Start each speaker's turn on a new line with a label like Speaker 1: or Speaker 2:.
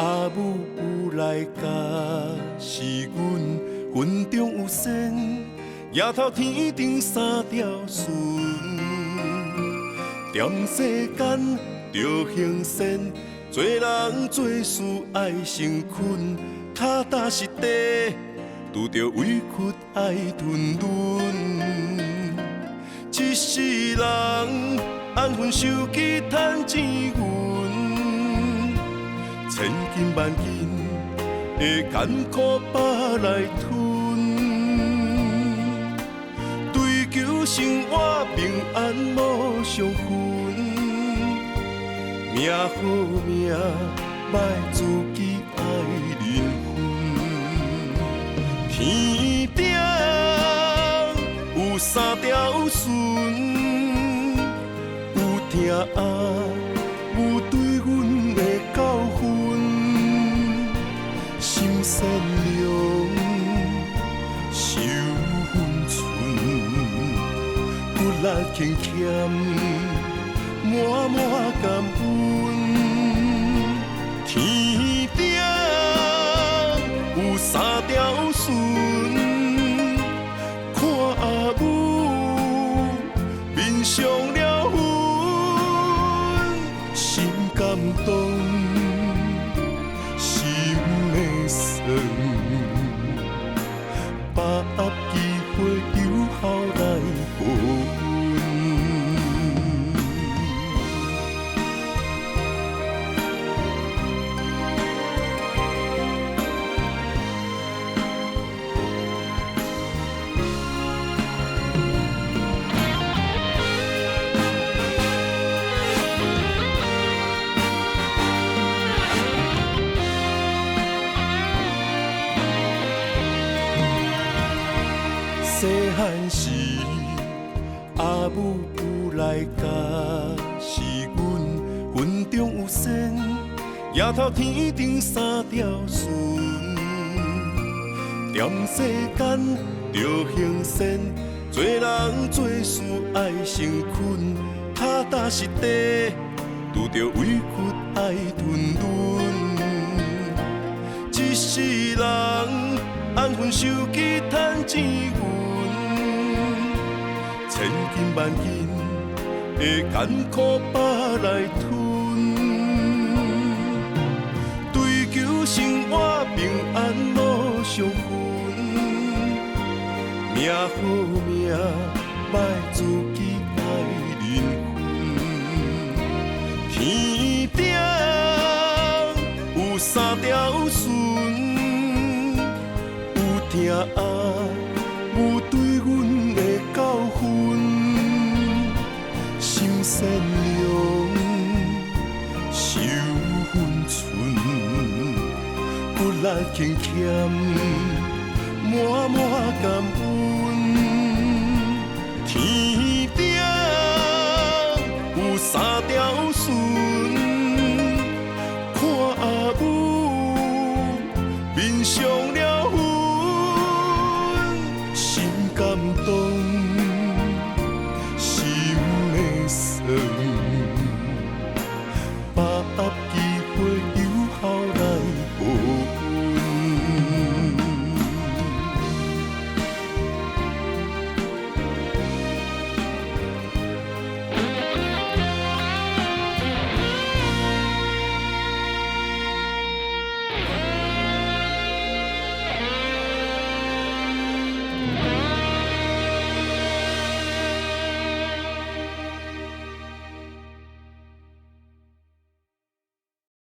Speaker 1: 阿母有来甲，是阮魂中有仙，夜头天顶三条线，踮世间着行善，做人做事爱成困，脚踏实地，拄着委屈爱吞忍。一世人安分守己赚钱运，千金万金的艰苦巴来吞，追求生活平安无伤痕，命好命歹自己爱认分，天顶有三条线，有疼爱，有对阮的教训。心善良，守分寸，骨力勤俭，满满感恩。天顶有三条线。看阿母面上了痕，心感动，心的酸，把握机会有效来报恩。细汉时，阿母有来甲，是阮魂中有仙，夜头天顶三条线，踮世间着行善，做人做事爱成困，脚踏实地，拄着委屈爱吞忍，一世人安分守己赚钱运。千金万金的艰苦巴来吞，追求生活平安无伤痕，命好命歹自己爱认分，天顶有三条线，有疼爱，有对阮的教训。心善良，守分寸，骨力勤俭，满满感恩。天顶有三条线，看阿母面上了痕，心感动。心的酸。